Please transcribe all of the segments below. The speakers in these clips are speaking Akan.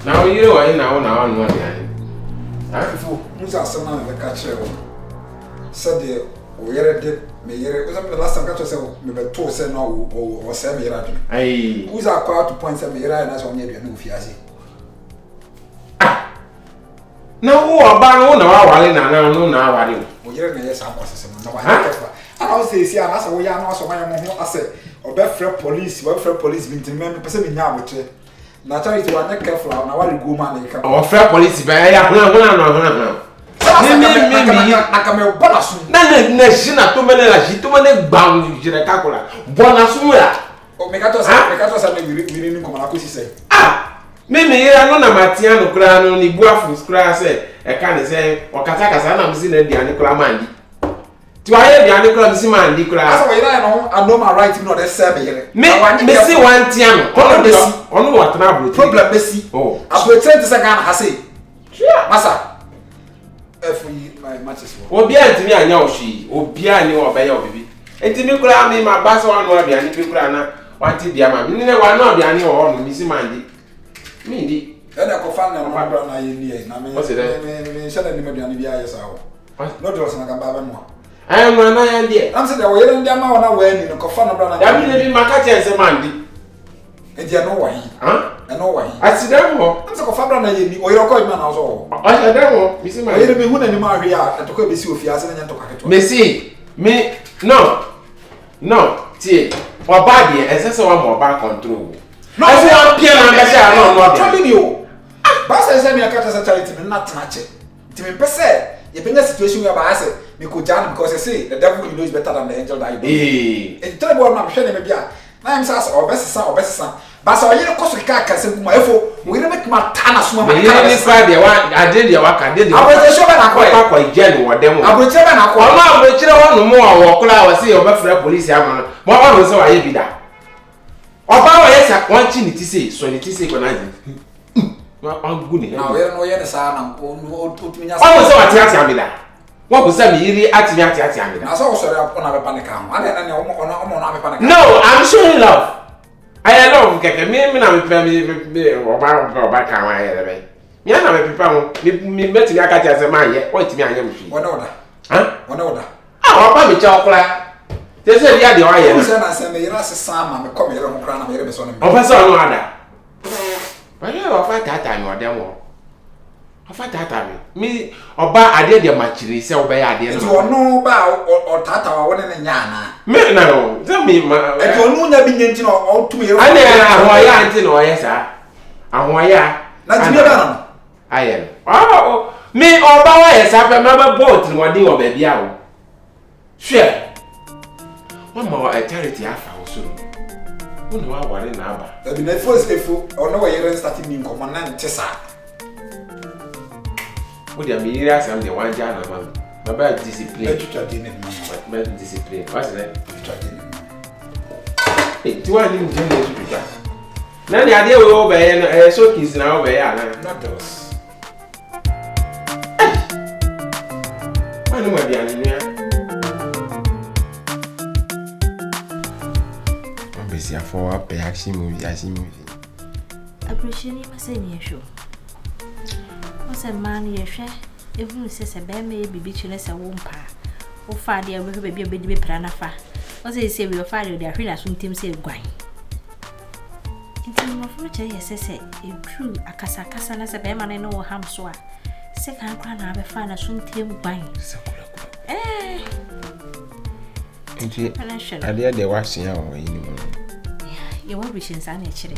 Now you are now on 1 year. Musa Sana the catcher said the did me the last time catcher said me to say no or semi radio. Aye, Who's our crowd to point semi and as on your new fiazi? No, about no hour in an hour, no hour. You're yes, I was some. I was say, I asked away, I know so I said, or better police, welfare police, been to me, person now with it. Naturally, to one careful, and I want to go man. Or fair police, but I have no. I come a bonus. Nana, too many bound in a calcula. Bonasura. Oh, make us a we didn't come out, say. Ah, Mimi, I don't know Matiano Crown, only Buafus Crass, I can't say, or Katakas, and I'm seeing the Anicola Mandi. To I have the Anicola Siman, Nicola. I know my right to not a seven. Missy one tiano, on what trouble, problem, Missy. Oh, I will tell the second, I say. Massa. If my matches will be at me, I know she, or Piano or Bayo baby. And to Nicola, me, my bass on will be any Picrana, wanted the Amma, neither one not be any or Missy Mandy. Me, and I go find my brother in the end. I mean, suddenly maybe on the IS hour. Not just like a baba. I am an idea. I'm saying, we're in the amount of when in a cofana brother. That will be my catch as a Mandy. And you know why? Huh? I know why. I see them more. I'm so cofana, or your coin man also. I don't know. Missy, my little woman in my area, and to go be see if you are sending to Packet. Missy, me, no, tea, or body, and that's one more back control. No, I say I'm piano, I don't telling you. But I say, I catch a charity, not touch it. To me, per se, you've been in a situation where I say, you could jam because I say the devil you know is better than the angel that you do. It's terrible, I'm sure maybe I'm sass or best son. But so you know, cause we can't say, my fool, we don't make my tana swim. I did your work, I did. I was sure I quite general or demo. I will tell an aqua, but you don't know more or I see your best police. What was so I be that? Oba yes one thing it is so it is equalizing. I'm good now. We don't know yet sana o tuminya. Oh so ati am da. What go say me iri ati am da. Na so sorry upon na be panic am. Ade na omo na be panic. No, I'm showing love. I love keke me na me oba kan wa here be. Me na me pipa mo. Me beti aka ti ase man ye. What me anya me fi. Wona oda. Huh? Wona oda. Ah, oba me cha okla. They say they are the oil. You say na say me ira se sama me come here mo kra na me ira be so na me. Officer no ada. Why you offer that time or them all? Offer that time. Me oba ade de machiri say oba ya ade no. It you no ba or tata wa wona nya na. Me na no. Tell me ma. It you no nya bi nti no o tu me. Ane ahoya nti no yes ah. Ahoya. Na ti me ba no. Aye. Oh, me oba wa yes apa me ba boat no dey oba bia o. Sure. Mama a charity afa also. Who know what in Abba? The net first effort or no way starting in command Tessa. Would you be here? I'm the one Jana, man. My bad discipline. Bad discipline. What's that? Hey, 200 generous to be done. Now the idea will obey and so kids now obey. Not those. I know what they are in here. For a action movie, I appreciate him saying, sure. What's a man you share? If you say a bear may be bitchless a womb pa, or father will be a baby pranafa. What they say, your father, their friend, as soon Tim say, Gwine. Into my future, yes, I say, it true, a casacasa as a bearman and no ham soa. Second crown, I have found a soon Tim Gwine. Eh, I dare the washing hour anymore. You won't be since I'm actually.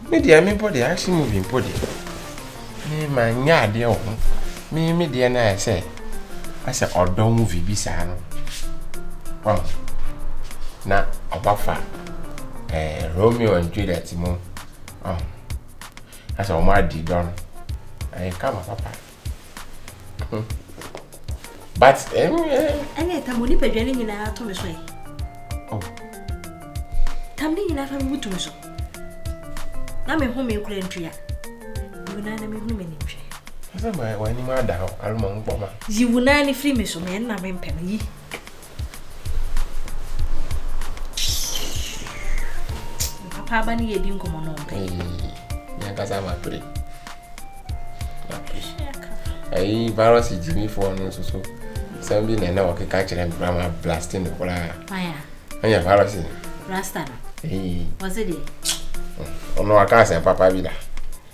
Maybe I mean, body actually moving body. Me, my yard, dear. Me, dear, I say. I said, or don't movie be sano. Well, now, a buffer. Romeo and Juliet, Timon. Oh, that's all my deed done. I come up, papa. But, any time when you pay joining in our Thomas way. Oh. Tambi ina fa mutu so na me home ekure ntria yuna na me hunu me ntwe asa ba wani ma da alma ngoma yiwuna ni free me so me na me mpem yi Papa ni yedi nkomo no mpe. Nyakasa ma pray. Ai virus jimi for no so. Sambi na wa ke catch them brama blasting the kola. Anya virus. Rasta. Was it? Ono akasa papa bi da.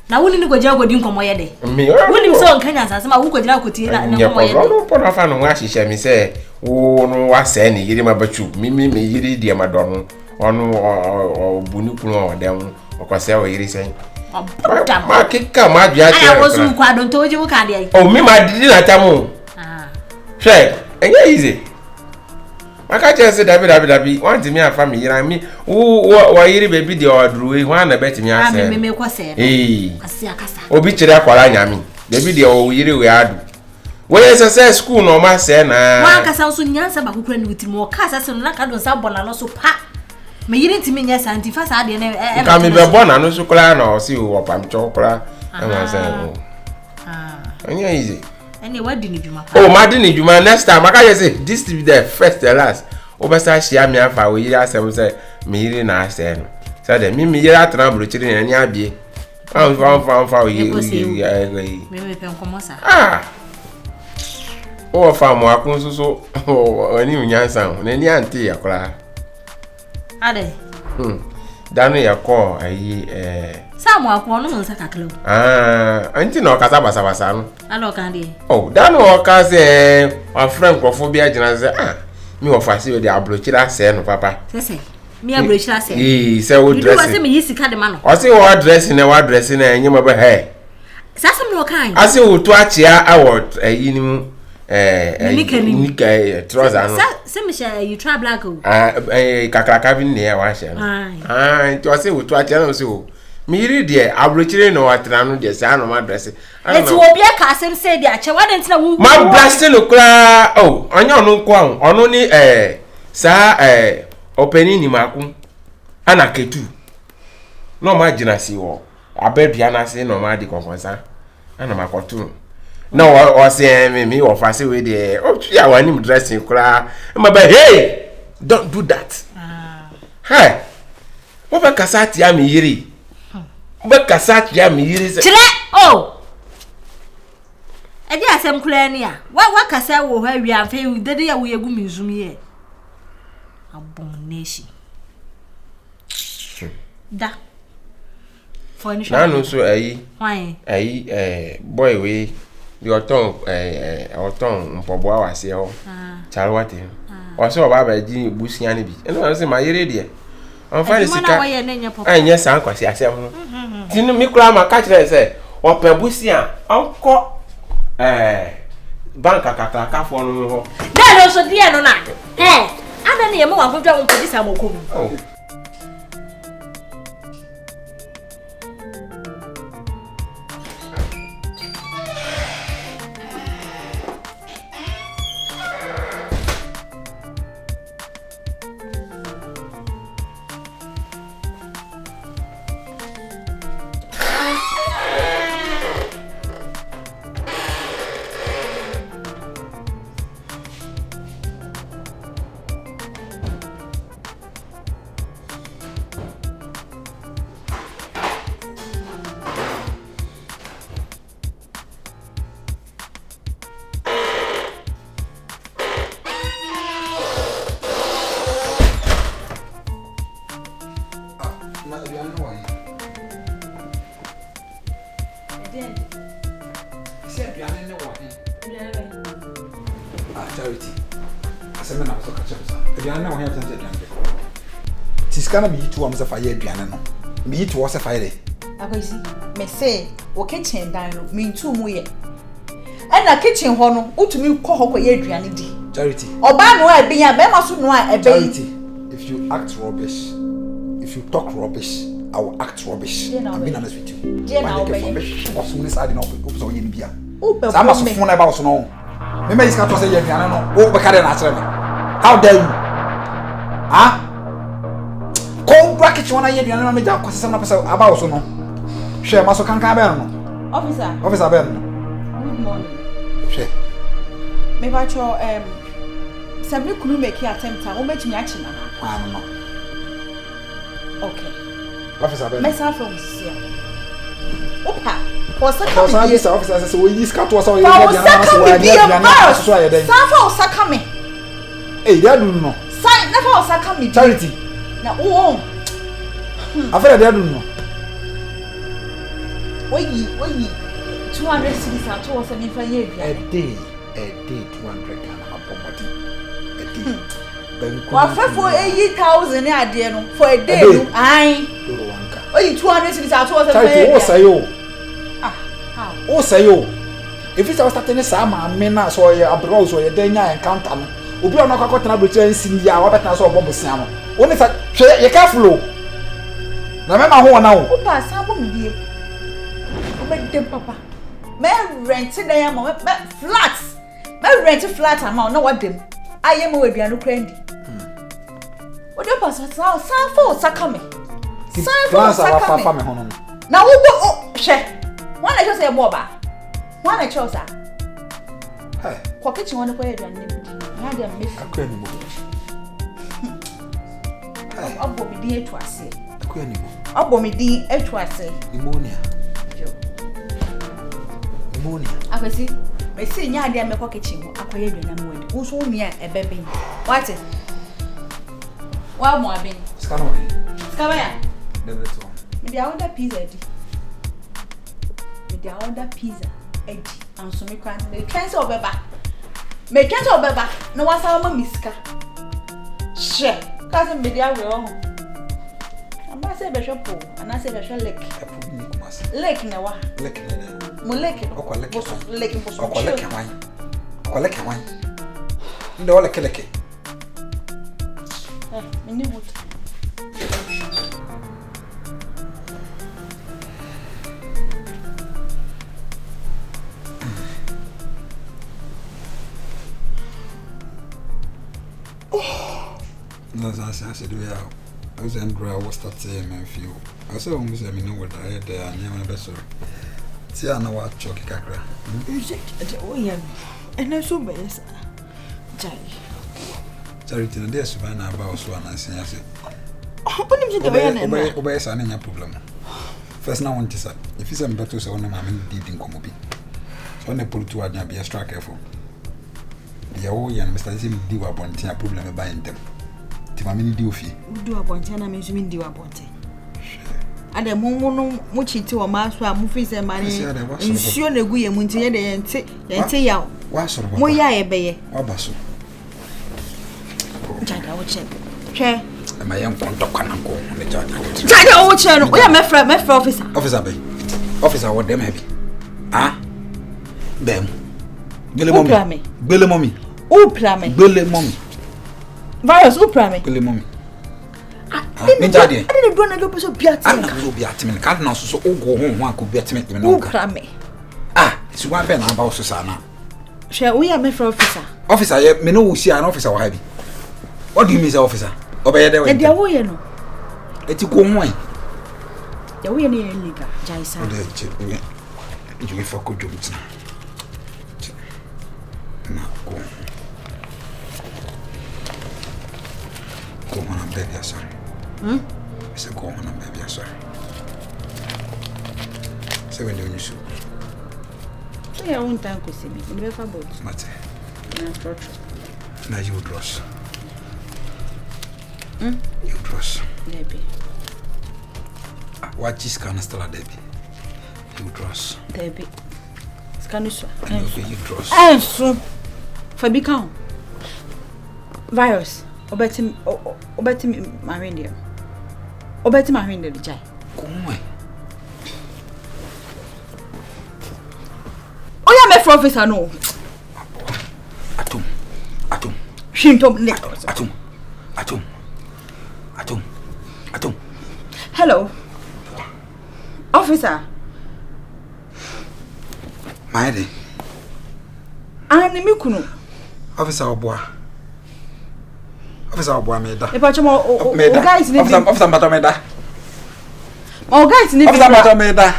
Na woni ni goja godi nkomo ye de. Woni mi so nkanya asase ma wo goja kotie na nkomo ye de. No po na fa no wa hihye mi se wo no wa se ni yiri ma bachu. Me yiri die ma do no. Ono buni kunu o dem okose o yiri sen. Ma kika ma dua che. Aya wo su kwa don to oje wo ka de. O mi ma didi na tamu. She, enye easy. Maka chese dabi want me afa me yira mi wo yiri baby de odruwe ho na betimi ase. Me ko se. Ase akasa. Obi kire akwara nyami. Baby de o yiri we adu. We yes school no ma se na. Wa akasa so nyansa ba kokura ni witimi o ka ase no na ka don sa bona no so pa. Me yiri ntimi nya santi fa sa de na ka me be bona no so kula na o si o pamcho kula. E ma se o. Enye easy. What did you do? Oh, my didn't you next time? I can say this to be the first and last. Obasa share me afa we yira say me na say no. Say the me yira trouble chiri na nya bie. Fa we me pen komo sa. O fa mo akun so oni unyansa na ni anti yakora. Ade. Danu yakọ ayi Samu akọ no nsa kaklo. Anti no kasa basa no. Alo kan de. Oh, danu o ka se a friend krofo bi agina se mi wo fa se o de abrochira se no papa. Se mi abrochira se. Se o dress. Mi se mi yisi ka de ma no. O se o dress na enye ma ba he. Sasa mi o kan. Ase o to achia award ayi ni mu nika trouser no. Se mi share you try black o. Kakraka bi ne ya wa she no. Nti o se o to achia no se o miri de abrochire no watra no de sa no ma dress. Eti obi aka asem say de ache wa de ntina wu. Ma blast no kra onye onu nko ahụ onu ni sa openi ni maku ana ketu no ma gina si wo abedua na se no ma di konkonsa ana makotu no o se me wo fa se we de o ya wani dressing kra ma ba hey don't do that. Hey wo ba kasati ya mi yiri ba kasati ya mi yiri se chile oh edi asem kula ni a wa kasa wo ha wi amfe dede ya wo yegu mizum ye abomination da furniture na no so ayi boy we the oton mpobo awase ho charwate o se oba ba ji busia ni bi eno se ma yere de on fa sika anya san kwase asem no tinu mi kula ma ka kire se o pe busia onko bank akaka fo no ho da no so dia no na ada na ye mo wa fodwa mo pedi sa mo ko mu Tiskana mi yitu amza fa ye aduane no mi yitu wo se fa ye akwesi me say wo kitchen dan no mi ntu mu ye na kitchen ho no utumi kɔ hɔ kɔ ye aduane di Charity oba no a biya be ma so no a ebe Charity if you act rubbish if you talk rubbish I will act rubbish I'm being honest with you what's on this side no so ye bia sama so fun na ba so no me me iska to say ye aduane no wo be ka de na akere me how dare you kitchen wana ye duane na meja kwase na pesa aba so no hwe maso kankan be no officer be no good morning hwe me ba cho sabri kunu make attempt a wo metumi achi na no okay Officer Ben. Mesa from Sia. Opa. For second. Officer says we use cat was all you Safa osaka me. Hey, they do no. Sign never osaka me. Charity. Na oh. After they do no. Oyi 200 cities at all for me for year. A day 200 can happen. A day. Well, for 80,000 a day no for a day. Aye. Oyi 200 cities at all for Charity, what say you? How? Oh say you. If it's our starting sama mena so ya abroad so ya denya encounter no. Obi ona kwakọ tena brocha nsin ya wa betena so obo bosia no. Woni sa hwe ye careful. Na me ma ho na wo. Opa sabo mi bie. Obedem papa. Me rent na ya ma flat. Me rent flat ama na wa dem. Aye ma we duanu kra ndi. Odi opa so for saka me. For saka me. Na wo go hwe. One I just say boba. One I chose her. Hey. Kwa kitchen one kwa yedu ane. Na dia me. Akwa ni mo. Abo mi din etu ase. Akwa ni mo. Abo mi din etu ase. Pneumonia. Akwesi. Me see nya dia me kwa kitchen ho. Akwa yedu na mo edi. Wo so mi a ebebe. What? Wa mo abin. Skano. Skaba ya. Debe to. Me dia order pizza di. They order pizza, egg, and some can make cancel beba. Make cancel beba. No one saw my miska. Share, cousin media will. I must say bishop, and I say bishop lake. Lake never. Lake. Mulek. Lake. Collect wine. No, like a lake. No, I said, I was Andrew, I was starting my few. I saw almost a minute what I had there, and you never saw. See, I know what chocolate cracker. Oh, yeah, and I saw best. Charity, there's Savannah about one, I say, obey son in your problem. First, now, want to say, if you send better, so I'm did in Comobi. So, when they pull to be extra careful. The old young Mr. Sim do a bonty a problem about them. Timamini do fee. Do a bonty and I mean, you do a bonty. And the moon much to a master, movies and money. And sure, the good munty and say out. What's or Moya bay? Or basso? Jack, I will check. Chair. And my young point of cannon go on the judge. Jack, I will check. We are my friend, officer. Officer, what them heavy? Ah? Them. Billy mommy. Billy mommy. Billy mommy. Virus, Upra me. Billy mommy. I didn't do another person be at me. Can't know so go home. One could be at me. Upra me. Ah, it's one pen about Susana. Shall we are my officer? Officer, me know see an officer heavy. What do you mean, officer? Obey the way. And there way, no. Let you go away. The way near Liga, Jaisa. You will for good jobs. Now go. Go on and baby, I'm sorry. I said, go on and baby, I'm sorry. Say when you shoot. So I won't thank you, see me. You never both. Mate. Now you dress. You dress. Debbie. What is can still a Debbie? You dress. Debbie. Scanuswa. You dress. And so for become virus. Obeti Marindia. Obeti Marindia, the Jai. Come away. Oh, yeah, my officer, no. Atum. Shintom Nick. Atum. Hello. Officer. My lady. I'm the Mukunu. Officer Oboa. Officer Oboa Meda. If I guys need Officer Matameda. Oh, guys need Officer Matameda.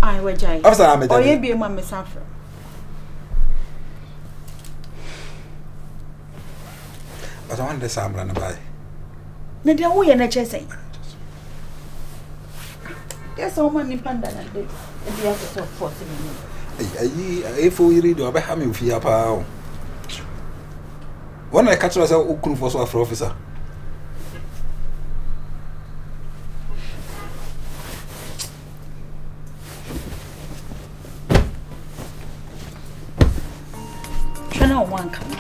I will Jai. Officer Ameda. Oh, you be a mamma suffer. But I want the Sambran by. Na dia wo ye na chese. Yes, o man ni panda na de. E dia so force me. Ayi for you read oba ha me ofia pa o. When I catch myself okunu for so afro officer. Shana one come.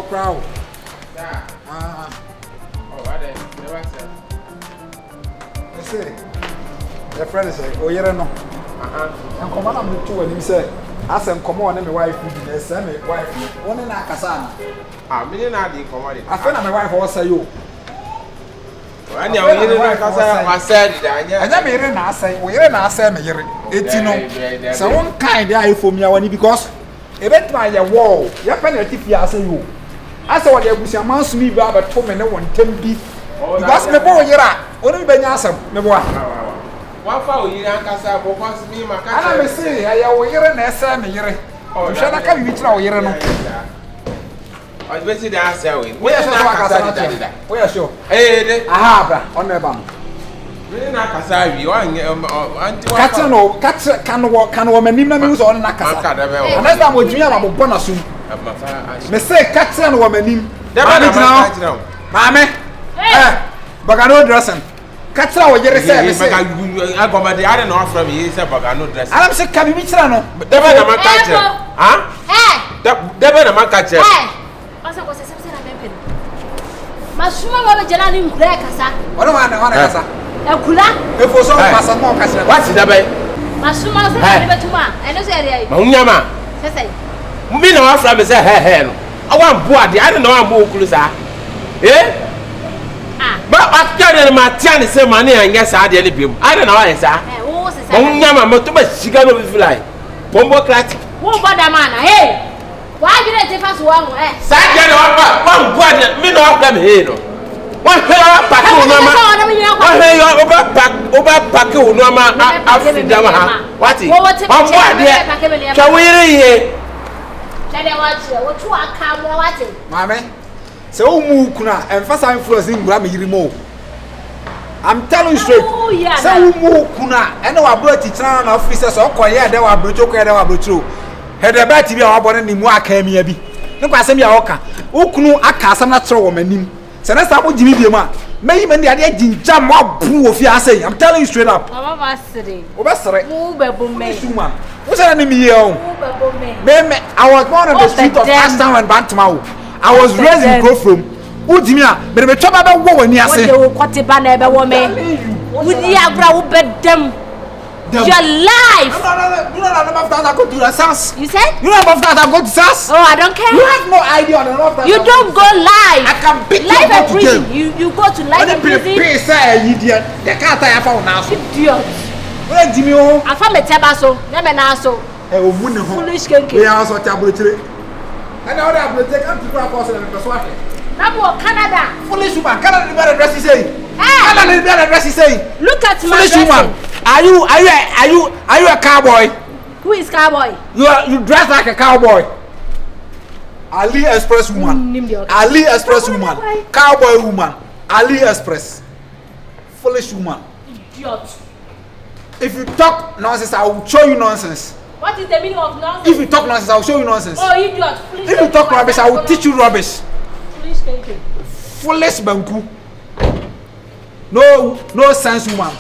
Crowd. Yeah. Oh, what then? Never said. I say, the friend say, oh, you don't know. And come on, I'm two and he said, I said, come on, and my wife would be send me wife. One in Akasana. I mean, I didn't come on. I found my wife also you. I know you didn't Akasa. I said, and I made an answer. We are not saying, 18. So one kind of for me, I want because a bit by your wall, your penalty, I say you. I saw what you was me about 2 minutes, 110 beef. Because me boy, you're only been awesome. Me boy. What for you, Ankasa, because me, my cat. I say, I are wearing a Sam. Oh, shall I come with you? You're not. I bet you the answer. We are sure. Eh, I have on the bum. Really, Nakasa, you are cats can walk, can woman in the news on Nakasa. Unless I would dream about bonus. Me say cats and woman in. Mammy, but I know dressing. Cats are what you're saying. I got my I don't know from you, but I know dressing. I'm saying, can you meet Rano? Never a man catcher. Huh? Never a man catcher. Asa ko sese na mempeni. Masuma ba jela ni nkura kasa. Ono wana kasa. Ekula? Efo so pasa mo kasa. What's that bay? Masuma se na betuma. Eno se area yi. Ma unyama. Sese. Mbi na wa fra me se he no. Awan bo ade, ade na wa mo okulu sa. Ba akere ma tia ne se ma ne anya sa ade ne biem. Ade na wa ye sa. Wo sese. Ma unyama mo to ba shiga no bi fly. Bombo crack. Wo boda mana. Hey. Why you not take us one? Sajja one board, me no have them here. One hair pack over pack Africa. What is one board there? Can we hear? What you are come watching? Mammy, so Mukuna and first I'm influencing Grammy Rimo. I'm telling you straight. So Mukuna and our brother teacher officers or quiet, they were brutal, they were brutal. Had a bad TV or born in Mwaka, maybe. Look at Samia Oka. Ukunu Aka, I'm not sure woman. So that's how Jimmy Bima. Maybe when the idea didn't jump up, of Yase. I'm telling you straight up. Mama, Siri. What's the right? Woman. What's that name? I was born on the street of Ashtown and Bantmau. I was raised in Grove. Udimia, but the trouble about woman, Yase. What a banner woman. Would you have bed them? Your life. You don't know about that. I go to the SAS. You said? You know about that. I go to SAS. Oh, I don't care. You have no idea on that. You don't go live. I can beat live you in prison. You go to live in prison. Idiot. The car I found now. Idiot. Where Jimmy? I found a tabasso. Never now so. Foolish kinky. We are also tabletary. And now they have to take up to cross and persuade. Now Canada. Foolish woman. Canada the dress is saying. Canada the dress is saying. Look at my foolish woman. Are you a cowboy? Who is cowboy? You dress like a cowboy. Ali Express woman. Ali Express woman. Cowboy woman. Ali Express. Foolish woman. Idiot. If you talk nonsense, I will show you nonsense. What is the meaning of nonsense? If you talk nonsense, I will show you nonsense. Oh, idiot. Please if you talk rubbish, I will teach you rubbish. Please thank you. Foolish banku. No sense woman.